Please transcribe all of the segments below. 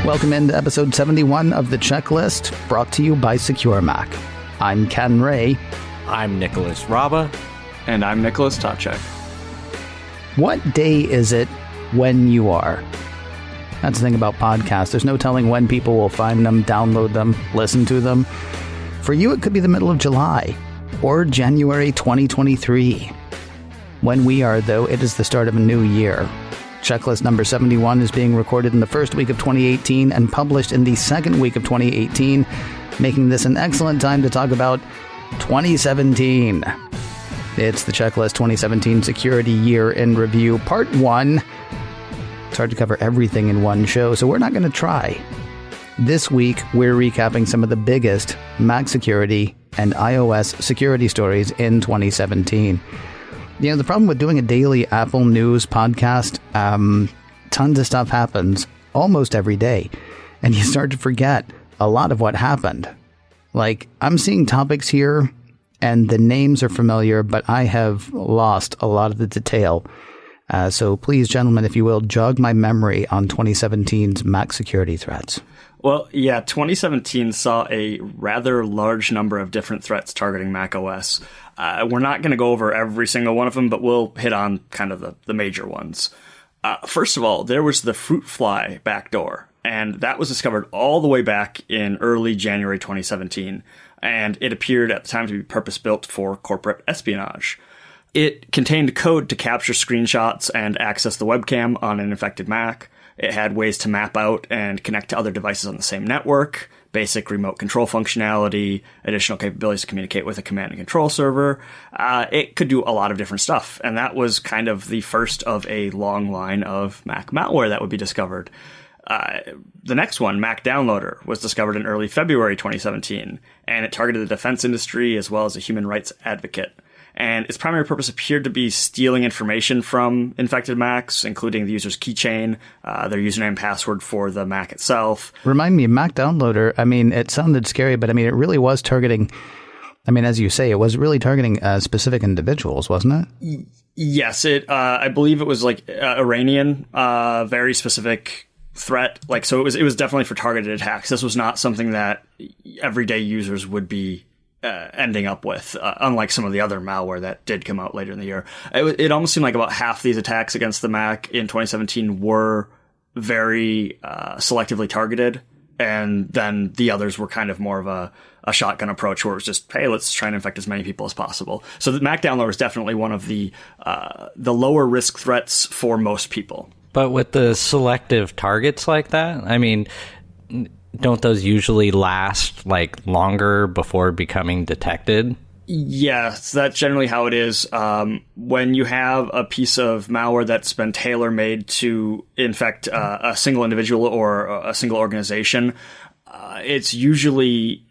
Welcome into episode 71 of The Checklist, brought to you by Secure Mac. I'm Ken Ray. I'm Nicholas Raba. And I'm Nicholas Tacek. What day is it when you are? That's the thing about podcasts. There's no telling when people will find them, download them, listen to them. For you, it could be the middle of July or January 2023. When we are, though, it is the start of a new year. Checklist number 71 is being recorded in the first week of 2018 and published in the second week of 2018, making this an excellent time to talk about 2017. It's the Checklist 2017 Security Year in Review, Part 1. It's hard to cover everything in one show, so we're not going to try. This week, we're recapping some of the biggest Mac security and iOS security stories in 2017. You know, the problem with doing a daily Apple News podcast, tons of stuff happens almost every day, and you start to forget a lot of what happened. Like, I'm seeing topics here, and the names are familiar, but I have lost a lot of the detail. So please, gentlemen, if you will, jog my memory on 2017's Mac security threats. Well, yeah, 2017 saw a rather large number of different threats targeting macOS. We're not going to go over every single one of them, but we'll hit on kind of the major ones. First of all, there was the fruit fly backdoor, and that was discovered all the way back in early January 2017, and it appeared at the time to be purpose-built for corporate espionage. It contained code to capture screenshots and access the webcam on an infected Mac. It had ways to map out and connect to other devices on the same network, basic remote control functionality, additional capabilities to communicate with a command and control server. It could do a lot of different stuff, and that was kind of the first of a long line of Mac malware that would be discovered. The next one, Mac Downloader, was discovered in early February 2017, and it targeted the defense industry as well as a human rights advocate. And its primary purpose appeared to be stealing information from infected Macs, including the user's keychain, their username and password for the Mac itself. Remind me, Mac Downloader, I mean, it sounded scary, but I mean, it really was targeting, I mean, as you say, it was really targeting specific individuals, wasn't it? Yes, I believe it was like Iranian, very specific threat. Like, so it was definitely for targeted attacks. This was not something that everyday users would be ending up with, unlike some of the other malware that did come out later in the year. It almost seemed like about half these attacks against the Mac in 2017 were very selectively targeted, and then the others were kind of more of a shotgun approach where it was just, hey, let's try and infect as many people as possible. So the Mac Downloader is definitely one of the lower risk threats for most people. But with the selective targets like that, I mean, don't those usually last like longer before becoming detected? Yes, that's generally how it is. When you have a piece of malware that's been tailor-made to infect a single individual or a single organization, it's usually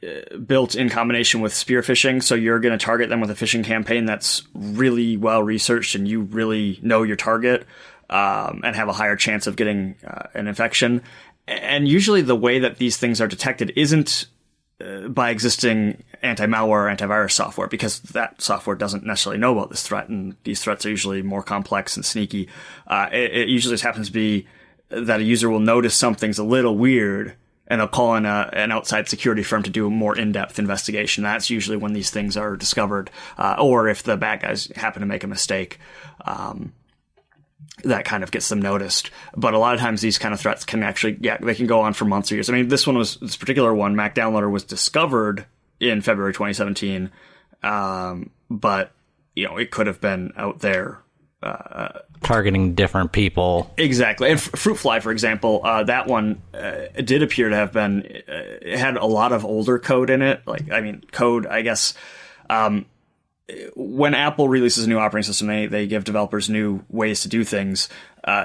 built in combination with spear phishing. So you're going to target them with a phishing campaign that's really well researched, and you really know your target and have a higher chance of getting an infection. And usually the way that these things are detected isn't by existing anti-malware or antivirus software, because that software doesn't necessarily know about this threat, and these threats are usually more complex and sneaky. It usually just happens to be that a user will notice something's a little weird, and they'll call in an outside security firm to do a more in-depth investigation. That's usually when these things are discovered, or if the bad guys happen to make a mistake. That kind of gets them noticed. But a lot of times these kind of threats can actually, they can go on for months or years. I mean, this particular one, Mac Downloader, was discovered in February 2017. But, you know, it could have been out there. Targeting different people. Exactly. And Fruit Fly, for example, that one did appear to have been, it had a lot of older code in it. Like, I mean, code, I guess, when Apple releases a new operating system, they give developers new ways to do things.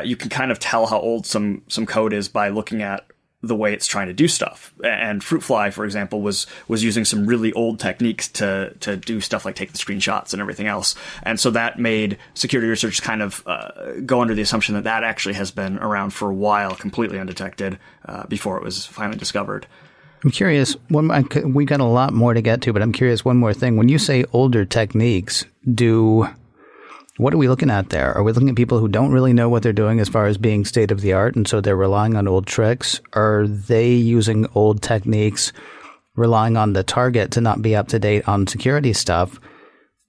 You can kind of tell how old some code is by looking at the way it's trying to do stuff. And Fruit Fly, for example, was using some really old techniques to do stuff like take the screenshots and everything else. And so that made security researchers kind of go under the assumption that actually has been around for a while, completely undetected, before it was finally discovered. I'm curious, we got a lot more to get to, but I'm curious, one more thing. When you say older techniques, do What are we looking at there? Are we looking at people who don't really know what they're doing as far as being state of the art, and so they're relying on old tricks? Are they using old techniques, relying on the target to not be up to date on security stuff?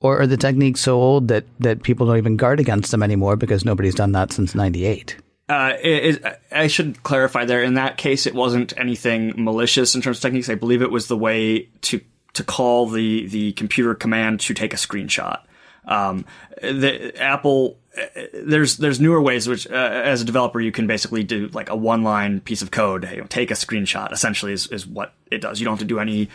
Or are the techniques so old that people don't even guard against them anymore because nobody's done that since 98? I should clarify there. In that case, it wasn't anything malicious in terms of techniques. I believe it was the way to call the computer command to take a screenshot. Apple, there's newer ways which, as a developer, you can basically do like a one-line piece of code. Take a screenshot, essentially, is what it does. You don't have to do any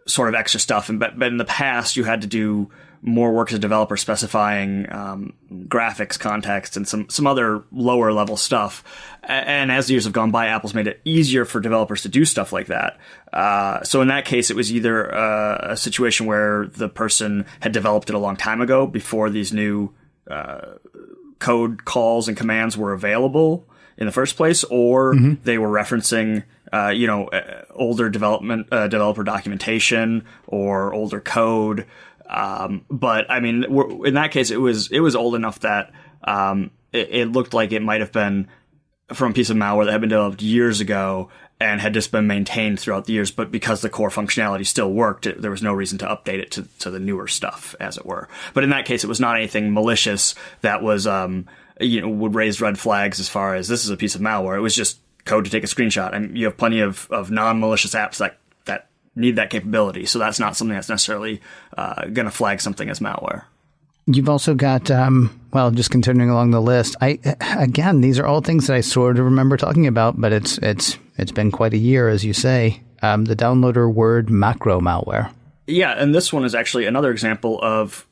sort of extra stuff. But in the past, you had to do more work as a developer, specifying graphics, context, and some other lower level stuff. And as the years have gone by, Apple's made it easier for developers to do stuff like that. So in that case, it was either a situation where the person had developed it a long time ago before these new code calls and commands were available in the first place, or they were referencing older developer documentation or older code. But I mean, in that case, it was old enough that it looked like it might have been from a piece of malware that had been developed years ago and had just been maintained throughout the years. But because the core functionality still worked, there was no reason to update it to the newer stuff, as it were. But in that case, it was not anything malicious that was would raise red flags as far as this is a piece of malware. It was just code to take a screenshot, and you have plenty of non-malicious apps that need that capability. So that's not something that's necessarily going to flag something as malware. You've also got, just continuing along the list. Again, these are all things that I sort of remember talking about, but it's been quite a year, as you say. The downloader word macro malware. Yeah, and this one is actually another example of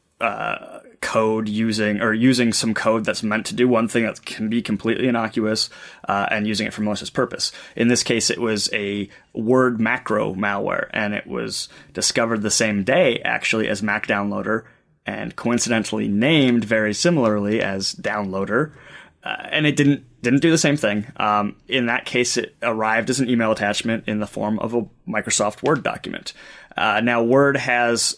code using some code that's meant to do one thing that can be completely innocuous, and using it for malicious purpose. In this case, it was a word macro malware, and it was discovered the same day, actually, as Mac Downloader, and coincidentally named very similarly as Downloader. And it didn't do the same thing. In that case, it arrived as an email attachment in the form of a Microsoft Word document. Now, Word has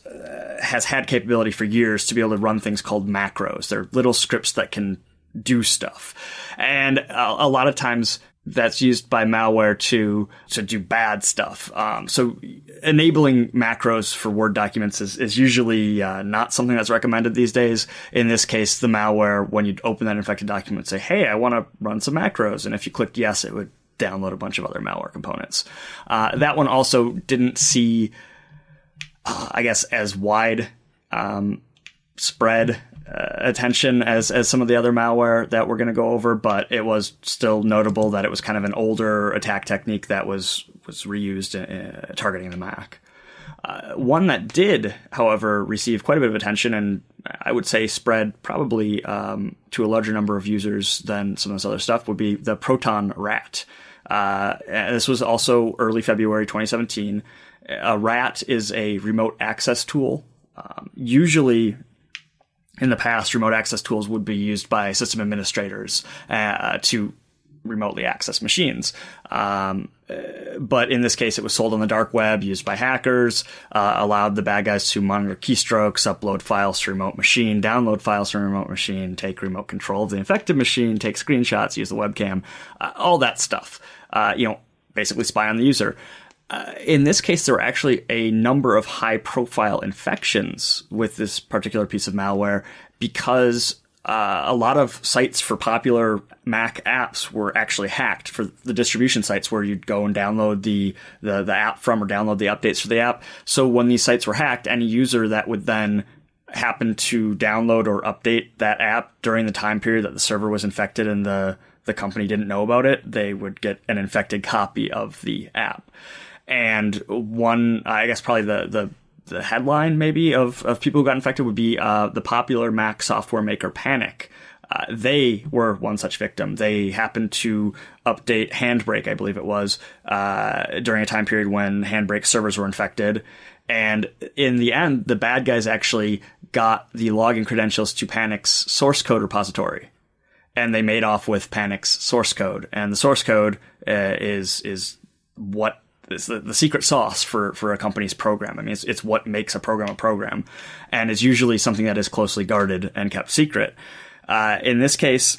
had capability for years to be able to run things called macros. They're little scripts that can do stuff. And a lot of times that's used by malware to do bad stuff. So enabling macros for Word documents is usually not something that's recommended these days. In this case, the malware, when you open that infected document, say, hey, I want to run some macros. And if you clicked yes, it would download a bunch of other malware components. That one also didn't see, as wide spread attention as some of the other malware that we're going to go over, but it was still notable that it was kind of an older attack technique that was reused targeting the Mac. One that did, however, receive quite a bit of attention, and I would say spread probably to a larger number of users than some of this other stuff, would be the Proton Rat. This was also early February 2017. A RAT is a remote access tool. Usually, in the past, remote access tools would be used by system administrators to remotely access machines. But in this case, it was sold on the dark web, used by hackers, allowed the bad guys to monitor keystrokes, upload files to remote machine, download files from remote machine, take remote control of the infected machine, take screenshots, use the webcam, all that stuff. Basically spy on the user. In this case, there were actually a number of high-profile infections with this particular piece of malware because a lot of sites for popular Mac apps were actually hacked, for the distribution sites where you'd go and download the app from or download the updates for the app. So when these sites were hacked, any user that would then happen to download or update that app during the time period that the server was infected and the company didn't know about it, they would get an infected copy of the app. And one, I guess probably the headline maybe of people who got infected would be the popular Mac software maker Panic. They were one such victim. They happened to update Handbrake, I believe it was, during a time period when Handbrake servers were infected. And in the end, the bad guys actually got the login credentials to Panic's source code repository. And they made off with Panic's source code. And the source code is what it's the secret sauce for a company's program. I mean, it's what makes a program, and is usually something that is closely guarded and kept secret. In this case,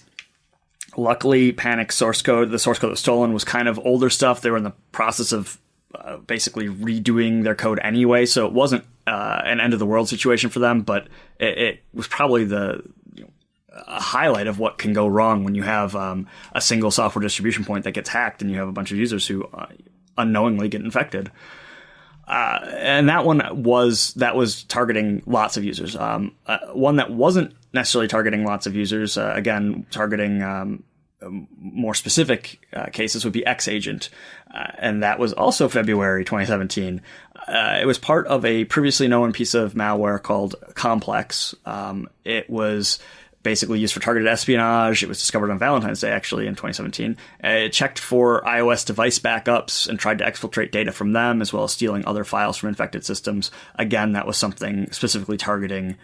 luckily, Panic's source code, the source code that was stolen, was kind of older stuff. They were in the process of basically redoing their code anyway, so it wasn't an end of the world situation for them, but it was probably a highlight of what can go wrong when you have a single software distribution point that gets hacked and you have a bunch of users who unknowingly get infected. And that was targeting lots of users. One that wasn't necessarily targeting lots of users, again, targeting more specific cases, would be Xagent. And that was also February 2017. It was part of a previously known piece of malware called Complex. It was basically used for targeted espionage. It was discovered on Valentine's Day, actually, in 2017. It checked for iOS device backups and tried to exfiltrate data from them, as well as stealing other files from infected systems. Again, that was something specifically targeting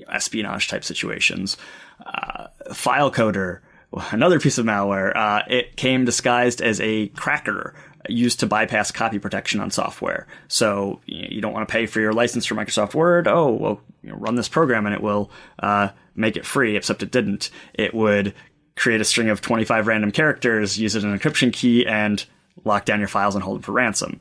espionage-type situations. FileCoder, another piece of malware. It came disguised as a cracker used to bypass copy protection on software. So you don't want to pay for your license for Microsoft Word. Oh, well, run this program and it will make it free, except it didn't. It would create a string of 25 random characters, use it as an encryption key, and lock down your files and hold them for ransom.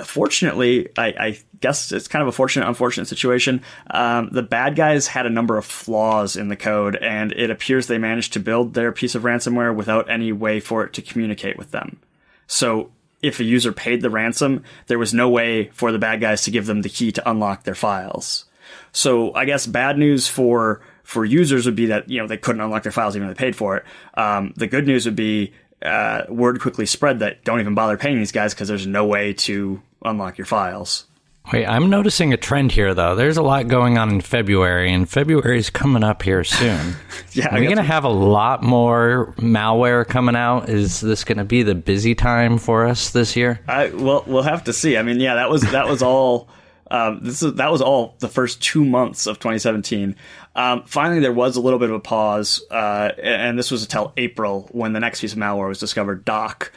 Fortunately, I guess it's kind of a fortunate, unfortunate situation. The bad guys had a number of flaws in the code, and it appears they managed to build their piece of ransomware without any way for it to communicate with them. So if a user paid the ransom, there was no way for the bad guys to give them the key to unlock their files. So I guess bad news for users would be that, they couldn't unlock their files even if they paid for it. The good news would be word quickly spread that don't even bother paying these guys because there's no way to unlock your files. Wait, I'm noticing a trend here, though. There's a lot going on in February, and February's coming up here soon. Yeah, are we going to have a lot more malware coming out? Is this going to be the busy time for us this year? Well, we'll have to see. I mean, yeah, that was all. That was all the first 2 months of 2017. Finally, there was a little bit of a pause, and this was until April when the next piece of malware was discovered, Doc.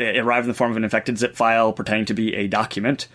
It arrived in the form of an infected zip file pretending to be a document,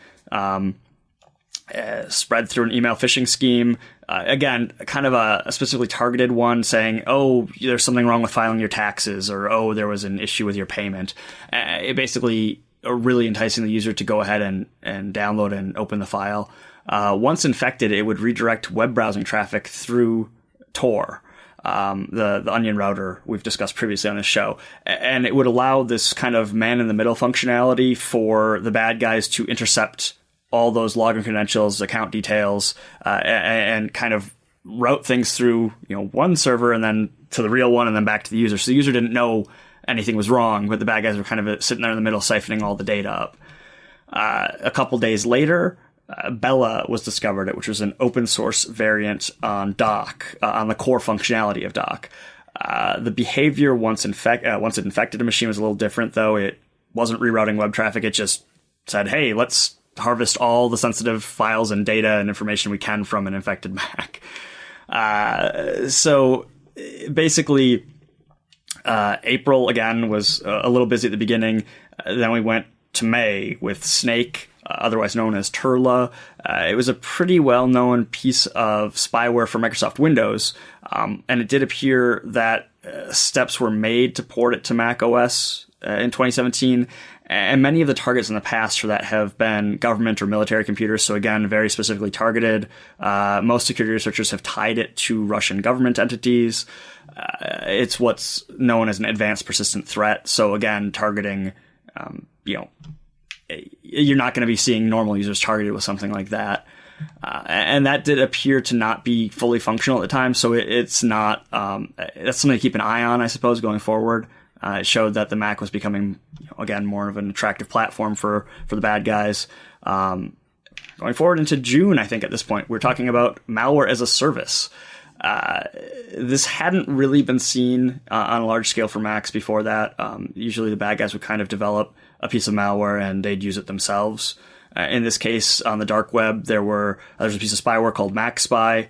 spread through an email phishing scheme. Again, kind of a specifically targeted one saying, oh, there's something wrong with filing your taxes, or, oh, there was an issue with your payment. It basically really enticing the user to go ahead and download and open the file. Once infected, it would redirect web browsing traffic through Tor. The Onion router we've discussed previously on this show. And it would allow this kind of man-in-the-middle functionality for the bad guys to intercept all those login credentials, account details, and kind of route things through one server and then to the real one and then back to the user. So the user didn't know anything was wrong, but the bad guys were kind of sitting there in the middle siphoning all the data up. A couple days later, Bella was discovered, which was an open source variant on Doc, on the core functionality of Doc. The behavior once it infected a machine was a little different, though. It wasn't rerouting web traffic. It just said, hey, let's harvest all the sensitive files and data and information we can from an infected Mac. So basically, April, again, was a little busy at the beginning. Then we went to May with Snake, otherwise known as Turla. It was a pretty well-known piece of spyware for Microsoft Windows, and it did appear that steps were made to port it to Mac OS in 2017, and many of the targets in the past for that have been government or military computers, so again, very specifically targeted. Most security researchers have tied it to Russian government entities. It's what's known as an advanced persistent threat, so again, targeting, you're not going to be seeing normal users targeted with something like that. And that did appear to not be fully functional at the time, so it's not, that's something to keep an eye on, I suppose, going forward. It showed that the Mac was becoming, again, more of an attractive platform for the bad guys. Going forward into June, I think at this point, we're talking about malware as a service. This hadn't really been seen on a large scale for Macs before that. Usually the bad guys would kind of develop a piece of malware and they'd use it themselves. In this case, on the dark web, there's a piece of spyware called MacSpy,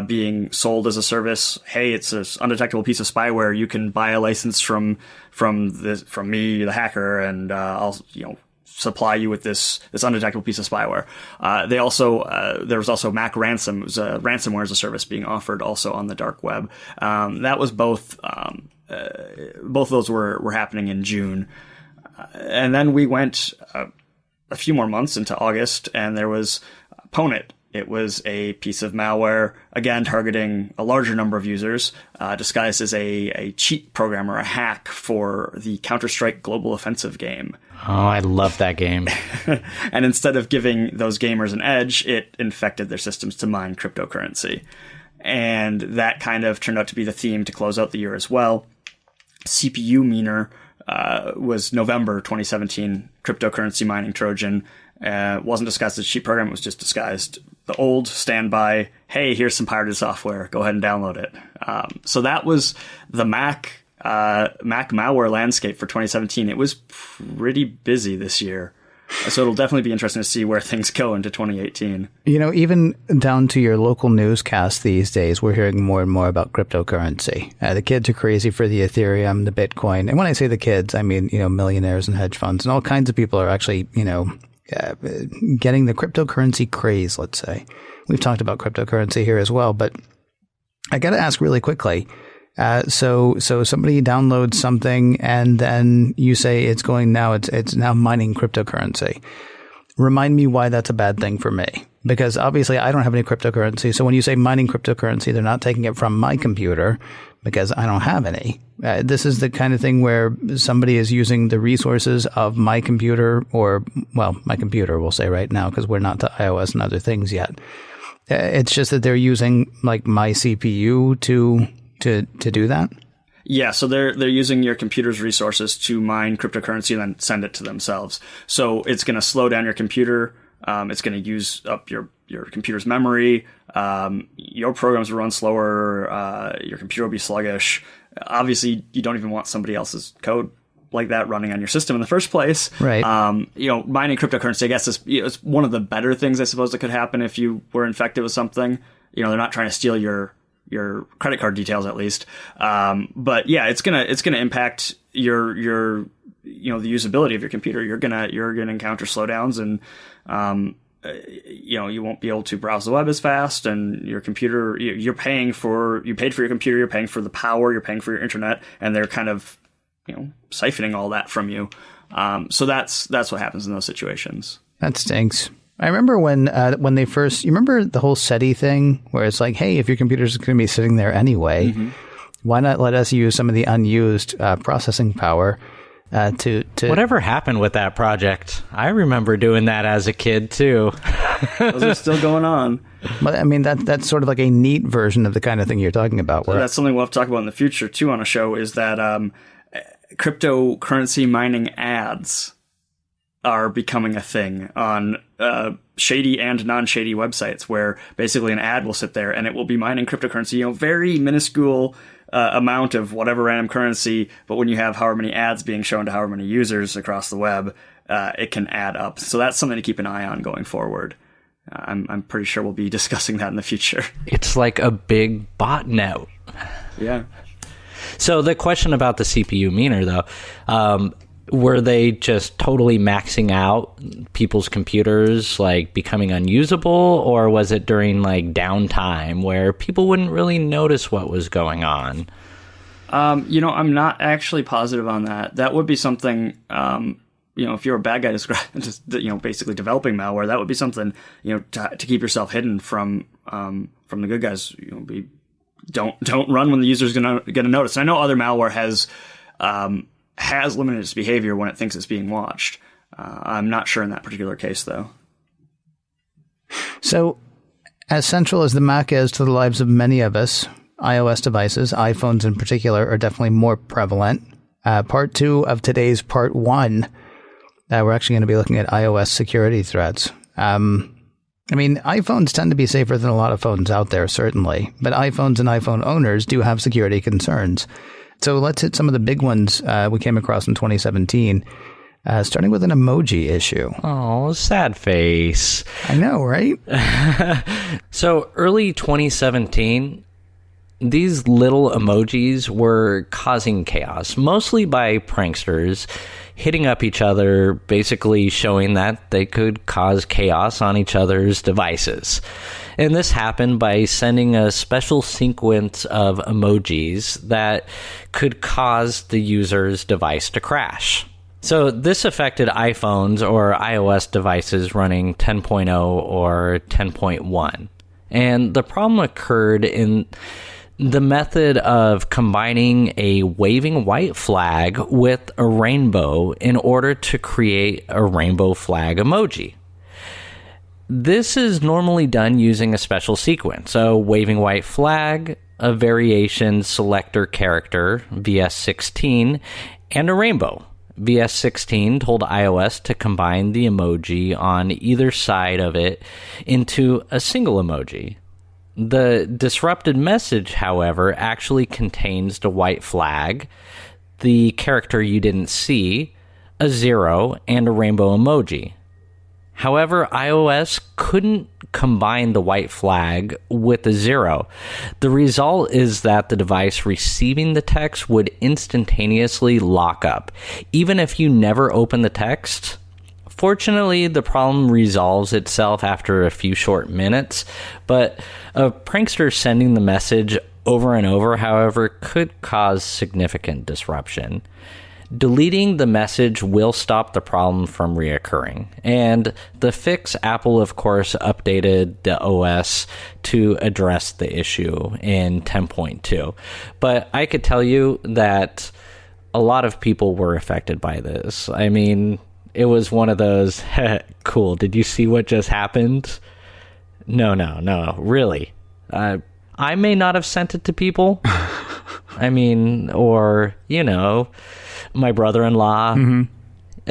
being sold as a service. Hey, it's an undetectable piece of spyware. You can buy a license from me, the hacker, and I'll supply you with this undetectable piece of spyware. There was also Mac Ransom. It was a ransomware as a service being offered also on the dark web. That was both of those were happening in June. And then we went a few more months into August, and there was Pwnit. It was a piece of malware, again, targeting a larger number of users, disguised as a cheat program or a hack for the Counter-Strike Global Offensive game. Oh, I love that game. And instead of giving those gamers an edge, it infected their systems to mine cryptocurrency. And that kind of turned out to be the theme to close out the year as well. CPU Miner was November 2017 cryptocurrency mining Trojan. Wasn't disguised as a cheat program. It was just disguised the old standby, hey, here's some pirated software. Go ahead and download it. So that was the Mac malware landscape for 2017. It was pretty busy this year. So it'll definitely be interesting to see where things go into 2018. Even down to your local newscast these days, we're hearing more and more about cryptocurrency. The kids are crazy for the Ethereum, the Bitcoin. And when I say the kids, I mean, millionaires and hedge funds and all kinds of people are actually, getting the cryptocurrency craze, let's say. We've talked about cryptocurrency here as well, but I got to ask really quickly. So somebody downloads something and then you say it's now mining cryptocurrency. Remind me why that's a bad thing for me, because obviously I don't have any cryptocurrency. So when you say mining cryptocurrency, they're not taking it from my computer because I don't have any. This is the kind of thing where somebody is using the resources of my computer my computer, we'll say right now, because we're not to iOS and other things yet. It's just that they're using like my CPU to do that? Yeah, so they're using your computer's resources to mine cryptocurrency and then send it to themselves. So it's going to slow down your computer. It's going to use up your computer's memory. Your programs will run slower. Your computer will be sluggish. Obviously, you don't even want somebody else's code like that running on your system in the first place. Right. Mining cryptocurrency, I guess, is one of the better things, I suppose, that could happen if you were infected with something. They're not trying to steal your credit card details, at least. But yeah, it's gonna impact your the usability of your computer. You're gonna encounter slowdowns, and you won't be able to browse the web as fast. And your computer, you paid for your computer, you're paying for the power, you're paying for your internet, and they're kind of siphoning all that from you. So that's what happens in those situations. That stinks. I remember when they first, you remember the whole SETI thing where it's like, hey, if your computer's going to be sitting there anyway, why not let us use some of the unused processing power to Whatever happened with that project? I remember doing that as a kid too. Those are still going on. But I mean, that's sort of like a neat version of the kind of thing you're talking about. So that's something we'll have to talk about in the future too on a show, is that cryptocurrency mining ads are becoming a thing on shady and non-shady websites, where basically an ad will sit there and it will be mining cryptocurrency, very minuscule amount of whatever random currency, but when you have however many ads being shown to however many users across the web, it can add up. So that's something to keep an eye on going forward. I'm pretty sure we'll be discussing that in the future. It's like a big botnet. Yeah. So the question about the CPU miner, though, were they just totally maxing out people's computers, like becoming unusable, or was it during like downtime where people wouldn't really notice what was going on? I'm not actually positive on that. That would be something, if you're a bad guy just basically developing malware, that would be something, to keep yourself hidden from the good guys. Don't run when the user's going to notice. And I know other malware has limited its behavior when it thinks it's being watched. I'm not sure in that particular case, though. So, as central as the Mac is to the lives of many of us, iOS devices, iPhones in particular, are definitely more prevalent. Part 2 of today's part 1, we're actually going to be looking at iOS security threats. iPhones tend to be safer than a lot of phones out there, certainly, but iPhones and iPhone owners do have security concerns. So let's hit some of the big ones we came across in 2017. starting with an emoji issue. Oh, sad face. I know, right? So early 2017, these little emojis were causing chaos, mostly by pranksters hitting up each other, basically showing that they could cause chaos on each other's devices. And this happened by sending a special sequence of emojis that could cause the user's device to crash. So this affected iPhones or iOS devices running 10.0 or 10.1. And the problem occurred in the method of combining a waving white flag with a rainbow in order to create a rainbow flag emoji. This is normally done using a special sequence. So waving white flag, a variation selector character, VS16, and a rainbow. VS16 told iOS to combine the emoji on either side of it into a single emoji. The disrupted message, however, actually contains the white flag, the character you didn't see, a 0, and a rainbow emoji. However, iOS couldn't combine the white flag with a 0. The result is that the device receiving the text would instantaneously lock up, even if you never open the text. Fortunately, the problem resolves itself after a few short minutes, but a prankster sending the message over and over, however, could cause significant disruption. Deleting the message will stop the problem from reoccurring. And the fix, Apple, of course, updated the OS to address the issue in 10.2. But I could tell you that a lot of people were affected by this. I mean, it was one of those, cool, did you see what just happened? No, really. I may not have sent it to people. I mean, or, my brother-in-law. Mm-hmm.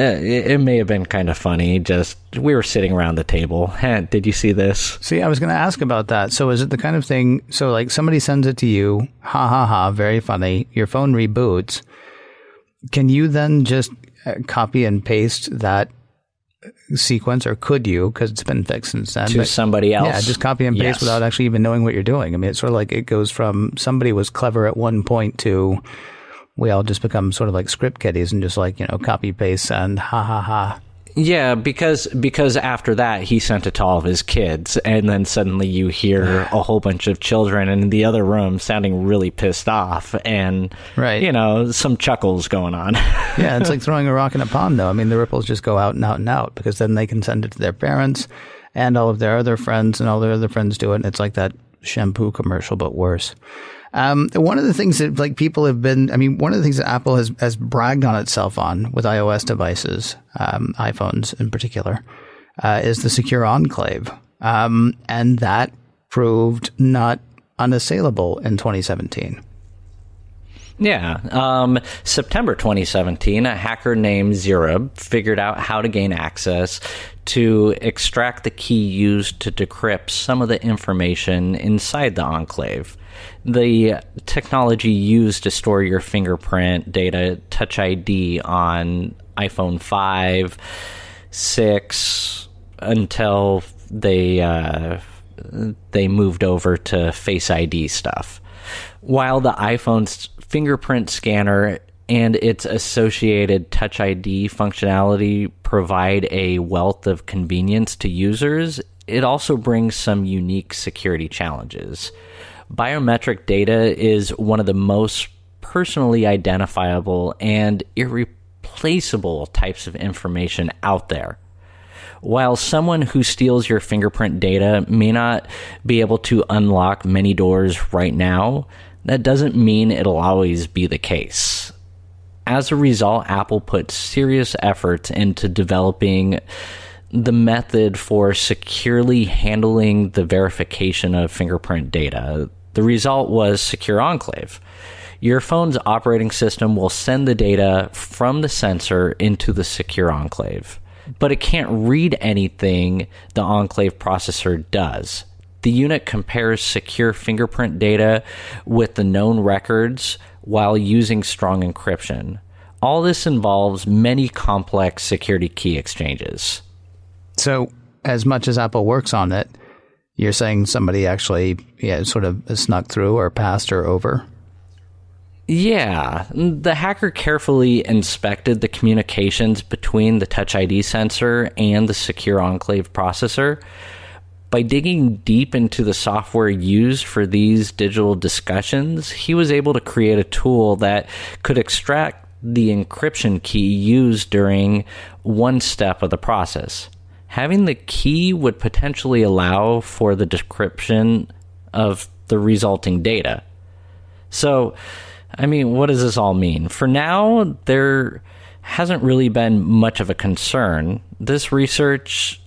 It may have been kind of funny. Just, we were sitting around the table. Did you see this? See, I was going to ask about that. So is it the kind of thing, so like somebody sends it to you, ha ha ha, very funny, your phone reboots. Can you then just copy and paste that sequence, or could you, because it's been fixed since then, to somebody else? Yeah, just copy and paste without actually even knowing what you're doing. I mean, it's sort of like it goes from somebody was clever at one point to we all just become sort of like script kiddies and just like, copy paste and ha ha ha. Yeah, because after that, he sent it to all of his kids, and then suddenly you hear a whole bunch of children in the other room sounding really pissed off, and, right. Some chuckles going on. Yeah, it's like throwing a rock in a pond, though. I mean, the ripples just go out and out and out, because then they can send it to their parents and all of their other friends, and all their other friends do it, and it's like that shampoo commercial, but worse. One of the things that people have been, one of the things that Apple has bragged on itself on with iOS devices, iPhones in particular, is the Secure Enclave. And that proved not unassailable in 2017. Yeah. September 2017, a hacker named Zerub figured out how to gain access to extract the key used to decrypt some of the information inside the enclave. The technology used to store your fingerprint data, Touch ID, on iPhone 5, 6, until they moved over to Face ID stuff. While the iPhone's fingerprint scanner and its associated Touch ID functionality provide a wealth of convenience to users, it also brings some unique security challenges. Biometric data is one of the most personally identifiable and irreplaceable types of information out there. While someone who steals your fingerprint data may not be able to unlock many doors right now, that doesn't mean it'll always be the case. As a result, Apple put serious efforts into developing the method for securely handling the verification of fingerprint data. The result was Secure Enclave. Your phone's operating system will send the data from the sensor into the Secure Enclave, but it can't read anything the Enclave processor does. The unit compares secure fingerprint data with the known records while using strong encryption. All this involves many complex security key exchanges. So as much as Apple works on it, you're saying somebody actually sort of snuck through or passed or over? Yeah, the hacker carefully inspected the communications between the Touch ID sensor and the Secure Enclave processor. By digging deep into the software used for these digital discussions, he was able to create a tool that could extract the encryption key used during one step of the process. Having the key would potentially allow for the decryption of the resulting data. So, I mean, what does this all mean? For now, there hasn't really been much of a concern. This research,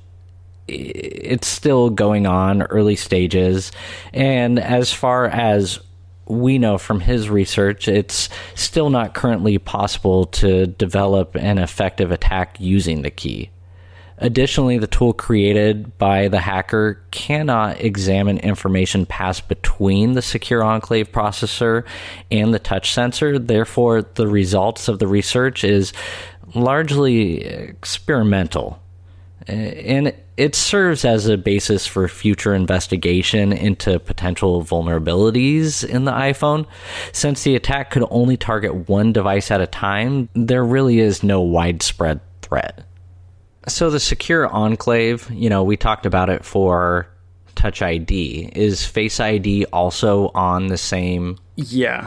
it's still going on, early stages. And as far as we know from his research, it's still not currently possible to develop an effective attack using the key. Additionally, the tool created by the hacker cannot examine information passed between the Secure Enclave processor and the touch sensor. Therefore, the results of the research is largely experimental. And it serves as a basis for future investigation into potential vulnerabilities in the iPhone. Since the attack could only target one device at a time, there really is no widespread threat. So the Secure Enclave, we talked about it for Touch ID. Is Face ID also on the same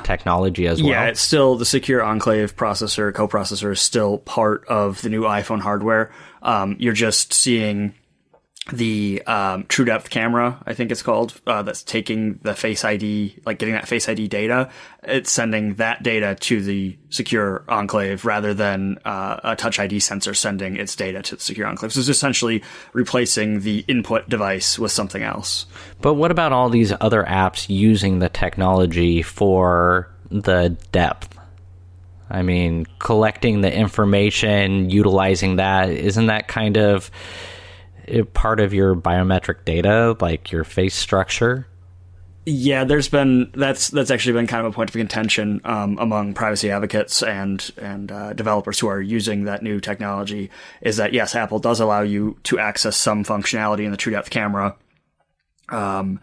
technology as well? Yeah, it's still the Secure Enclave coprocessor is still part of the new iPhone hardware. You're just seeing the True Depth camera, I think it's called, that's taking the Face ID, like getting that Face ID data. It's sending that data to the Secure Enclave rather than a Touch ID sensor sending its data to the Secure Enclave. So it's essentially replacing the input device with something else. But what about all these other apps using the technology for the depth? I mean, collecting the information, utilizing that, isn't that kind of part of your biometric data, like your face structure? Yeah, that's actually been kind of a point of contention among privacy advocates and developers who are using that new technology, is that yes, Apple does allow you to access some functionality in the True Depth camera, and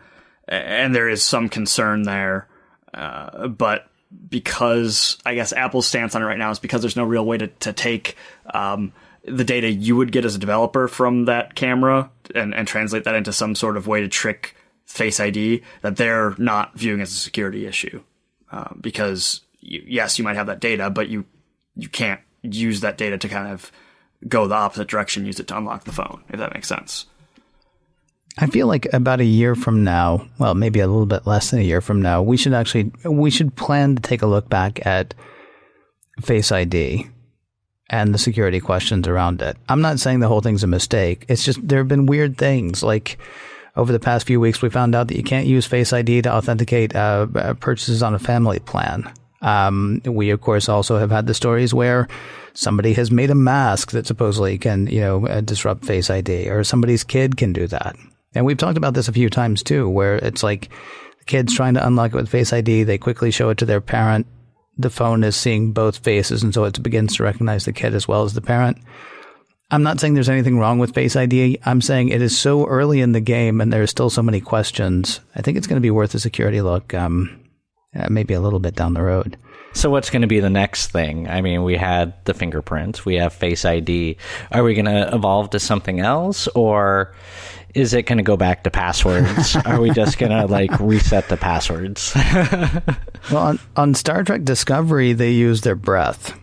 there is some concern there, but because I guess Apple's stance on it right now is because there's no real way to take the data you would get as a developer from that camera and translate that into some sort of way to trick Face ID, that they're not viewing as a security issue. Because yes, you might have that data, but you can't use that data to kind of go the opposite direction, use it to unlock the phone, if that makes sense. I feel like about a year from now, well, maybe a little bit less than a year from now, we should plan to take a look back at Face ID and the security questions around it. I'm not saying the whole thing's a mistake. It's just there have been weird things. Like over the past few weeks, we found out that you can't use Face ID to authenticate purchases on a family plan. We, of course, also have had the stories where somebody has made a mask that supposedly can, disrupt Face ID, or somebody's kid can do that. And we've talked about this a few times, too, where it's like the kid's trying to unlock it with Face ID. They quickly show it to their parent. The phone is seeing both faces, and so it begins to recognize the kid as well as the parent. I'm not saying there's anything wrong with Face ID. I'm saying it is so early in the game, and there are still so many questions. I think it's going to be worth a security look, maybe a little bit down the road. So what's going to be the next thing? I mean, we had the fingerprints, we have Face ID. Are we going to evolve to something else, or is it going to go back to passwords? Are we just going to reset the passwords? Well, on Star Trek Discovery, they use their breath.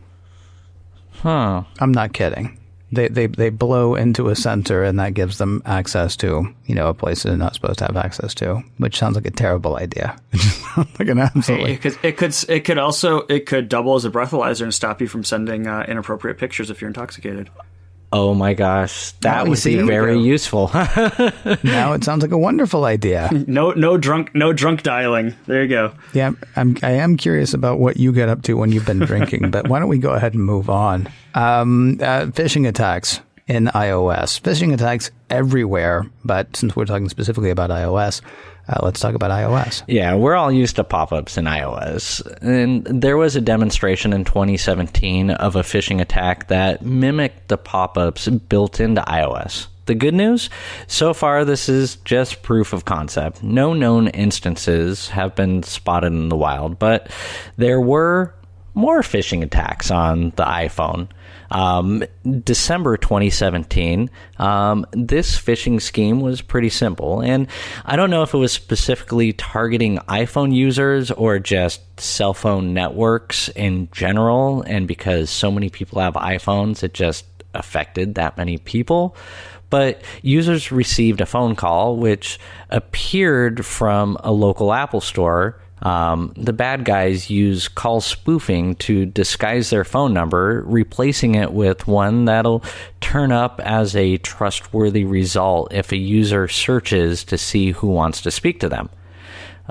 Huh. I'm not kidding. They blow into a sensor, and that gives them access to, a place they're not supposed to have access to, which sounds like a terrible idea. It just sounds like an absolutely. It could double as a breathalyzer and stop you from sending inappropriate pictures if you're intoxicated. Oh my gosh, that would be very useful. Now it sounds like a wonderful idea. No drunk dialing. There you go. Yeah, I am curious about what you get up to when you've been drinking, but why don't we go ahead and move on? Phishing attacks. in iOS. Phishing attacks everywhere, but since we're talking specifically about iOS, let's talk about iOS. Yeah, we're all used to pop-ups in iOS. And there was a demonstration in 2017 of a phishing attack that mimicked the pop-ups built into iOS. The good news? So far, this is just proof of concept. No known instances have been spotted in the wild, but there were more phishing attacks on the iPhone. December 2017, this phishing scheme was pretty simple, and I don't know if it was specifically targeting iPhone users or just cell phone networks in general, and because so many people have iPhones, it just affected that many people. But users received a phone call which appeared from a local Apple store. The bad guys use call spoofing to disguise their phone number, replacing it with one that'll turn up as a trustworthy result if a user searches to see who wants to speak to them.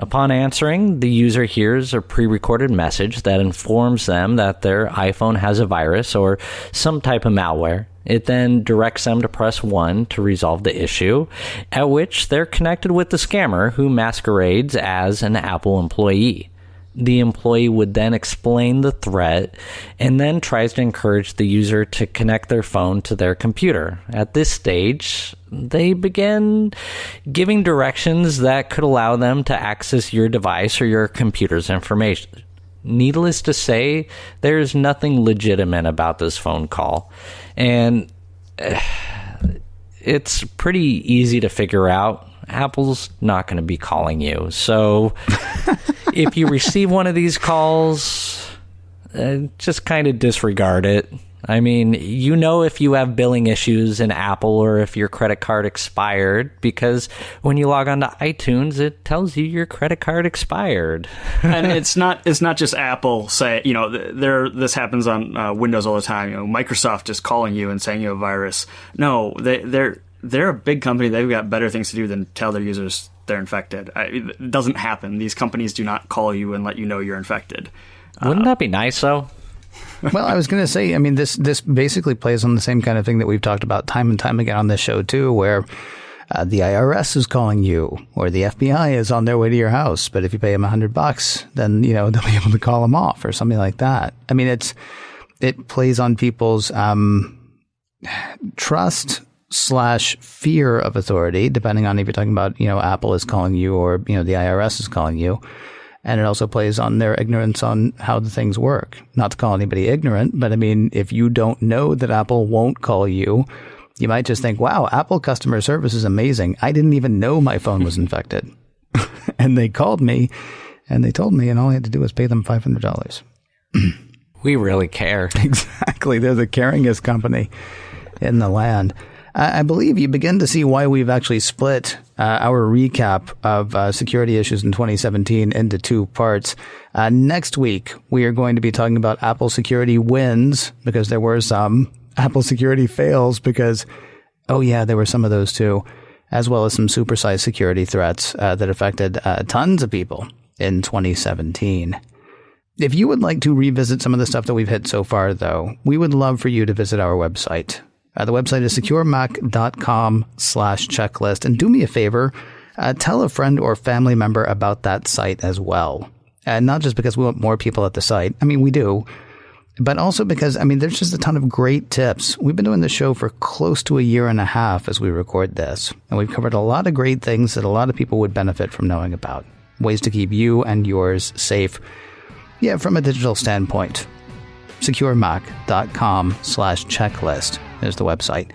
Upon answering, the user hears a pre-recorded message that informs them that their iPhone has a virus or some type of malware. It then directs them to press 1 to resolve the issue, at which they're connected with the scammer who masquerades as an Apple employee. The employee would then explain the threat and then tries to encourage the user to connect their phone to their computer. At this stage, they begin giving directions that could allow them to access your device or your computer's information. Needless to say, there's nothing legitimate about this phone call. And it's pretty easy to figure out. Apple's not going to be calling you. So if you receive one of these calls, just kind of disregard it. I mean, you know if you have billing issues in Apple or if your credit card expired, because when you log on to iTunes, it tells you your credit card expired. And it's not just Apple say, this happens on Windows all the time. Microsoft is calling you and saying you have a virus. No, they're a big company. They've got better things to do than tell their users they're infected. It doesn't happen. These companies do not call you and let you know you're infected. Wouldn't that be nice, though? Well, I was going to say, I mean, this basically plays on the same kind of thing that we've talked about time and time again on this show, too, where the IRS is calling you or the FBI is on their way to your house. But if you pay them $100, then, they'll be able to call them off or something like that. I mean, it plays on people's trust/fear of authority, depending on if you're talking about, Apple is calling you or, the IRS is calling you. And it also plays on their ignorance on how the things work. Not to call anybody ignorant, but I mean, if you don't know that Apple won't call you, you might just think, wow, Apple customer service is amazing. I didn't even know my phone was infected. And they called me and they told me, and all I had to do was pay them $500. We really care. Exactly. They're the caringest company in the land. I believe you begin to see why we've actually split our recap of security issues in 2017 into two parts. Next week, we are going to be talking about Apple security wins, because there were some, Apple security fails because, there were some of those too, as well as some supersized security threats that affected tons of people in 2017. If you would like to revisit some of the stuff that we've hit so far, though, we would love for you to visit our website. The website is securemac.com/checklist. And do me a favor, tell a friend or family member about that site as well. And not just because we want more people at the site. I mean, we do. But also because, there's just a ton of great tips. We've been doing this show for close to a year and a half as we record this. And we've covered a lot of great things that a lot of people would benefit from knowing about. Ways to keep you and yours safe. Yeah, from a digital standpoint. securemac.com/checklist is the website.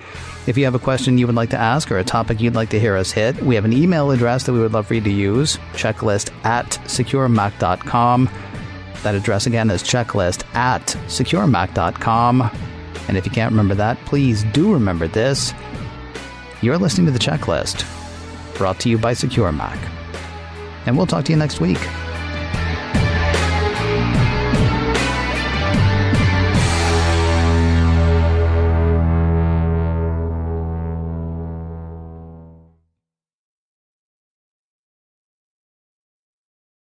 If you have a question you would like to ask or a topic you'd like to hear us hit, we have an email address that we would love for you to use, checklist@securemac.com. That address again is checklist@securemac.com. And if you can't remember that, please do remember this. You're listening to The Checklist, brought to you by Secure Mac. And we'll talk to you next week.